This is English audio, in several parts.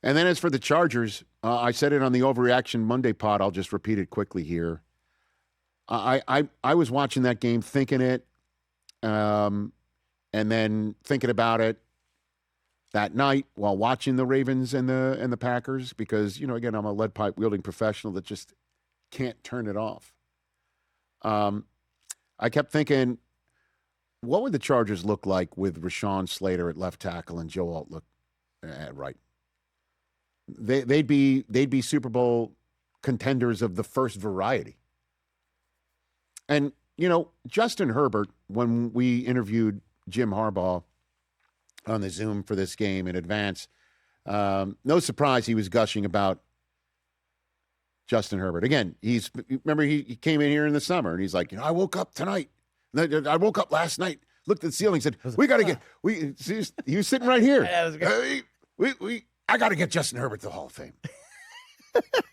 And then as for the Chargers, I said it on the Overreaction Monday pod. I'll just repeat it quickly here. I was watching that game, thinking it, and then thinking about it that night while watching the Ravens and the Packers, because, again, I'm a lead pipe wielding professional that just can't turn it off. I kept thinking, what would the Chargers look like with Rashawn Slater at left tackle and Joe Alt look at right? They'd be Super Bowl contenders of the first variety. And, Justin Herbert, when we interviewed Jim Harbaugh on the Zoom for this game in advance, no surprise he was gushing about Justin Herbert. Again, remember he came in here in the summer and he's like, I woke up tonight. I woke up last night, looked at the ceiling, said, he was sitting right here. I got to get Justin Herbert to the Hall of Fame.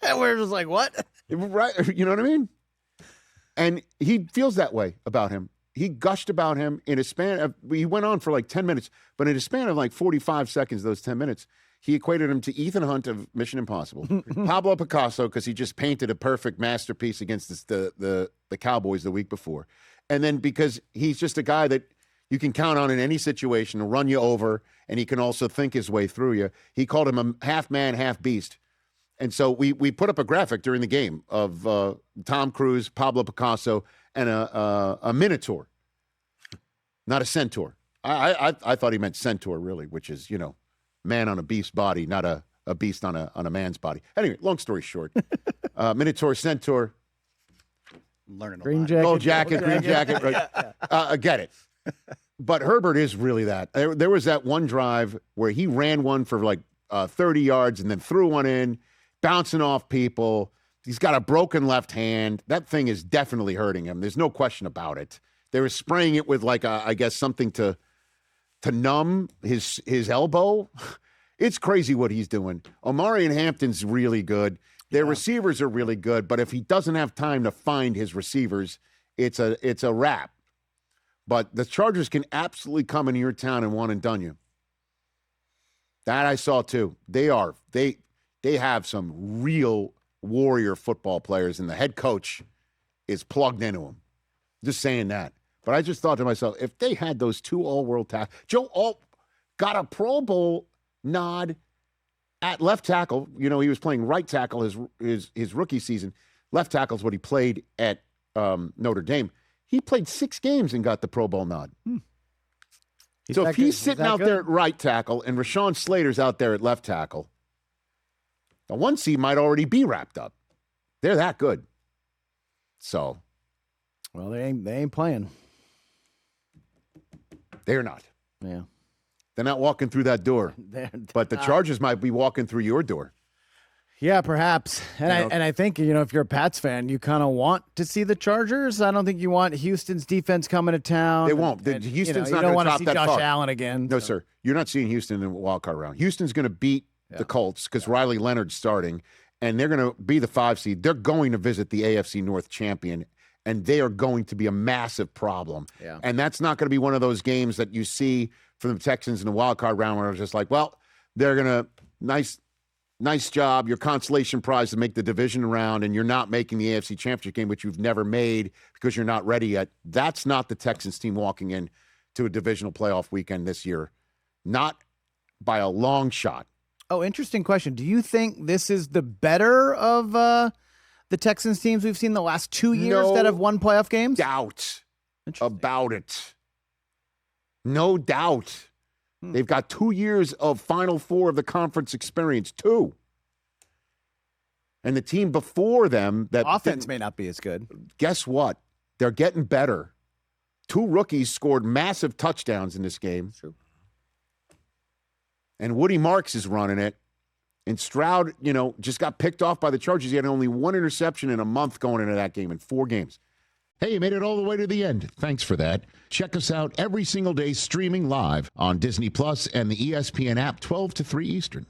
And we're just like, what? Right. You know what I mean? And he feels that way about him. He gushed about him in a span of, he went on for like 10 minutes, but in a span of like 45 seconds, those 10 minutes, he equated him to Ethan Hunt of Mission Impossible, Pablo Picasso, because he just painted a perfect masterpiece against the Cowboys the week before. And then because he's just a guy that you can count on in any situation to run you over, and he can also think his way through you. He called him a half man, half beast. And so we put up a graphic during the game of Tom Cruise, Pablo Picasso, and a Minotaur, not a centaur. I thought he meant centaur, really, which is, man on a beast's body, not a beast on a man's body. Anyway, long story short, Minotaur, centaur, learning green jacket, gold jacket, green jacket. Right? I get it. But Herbert is really that. There was that one drive where he ran one for like 30 yards and then threw one in, bouncing off people. He's got a broken left hand. That thing is definitely hurting him. There's no question about it. They were spraying it with like I guess something to numb his elbow. It's crazy what he's doing. Omari and Hampton's really good. Their receivers are really good, but if he doesn't have time to find his receivers, it's a wrap. But the Chargers can absolutely come into your town and one and done you. That I saw too. They have some real warrior football players, and the head coach is plugged into them. Just saying that. But I just thought to myself, if they had those two all-world tackles, Joe Alt got a Pro Bowl nod at left tackle. He was playing right tackle his rookie season. Left tackle is what he played at Notre Dame. He played 6 games and got the Pro Bowl nod. So if he's sitting out there at right tackle and Rashawn Slater's out there at left tackle, the 1 seed might already be wrapped up. They're that good. So. Well, they ain't playing. They're not. Yeah. They're not walking through that door. But the Chargers might be walking through your door. Yeah, perhaps. And I think, if you're a Pats fan, you kind of want to see the Chargers. I don't think you want Houston's defense coming to town. They won't. Houston's not going to drop that far. You don't want to see Josh Allen again. No, sir. You're not seeing Houston in the wild card round. Houston's going to beat the Colts because Riley Leonard's starting, and they're going to be the 5 seed. They're going to visit the AFC North champion, and they are going to be a massive problem. Yeah. And that's not going to be one of those games that you see from the Texans in the wild card round where it's just like, well, they're going to nice job, your consolation prize to make the division round, and you're not making the AFC Championship game, which you've never made because you're not ready yet. That's not the Texans team walking in to a divisional playoff weekend this year. Not by a long shot. Oh, interesting question. Do you think this is the better of the Texans teams we've seen the last 2 years that have won playoff games? Doubt about it. No doubt. They've got 2 years of Final Four of the conference experience, 2. And the team before them, that offense may not be as good. Guess what? They're getting better. 2 rookies scored massive touchdowns in this game. True. And Woody Marks is running it. And Stroud, just got picked off by the Chargers. He had only 1 interception in a month going into that game in 4 games. Hey, you made it all the way to the end. Thanks for that. Check us out every single day streaming live on Disney Plus and the ESPN app 12 to 3 Eastern.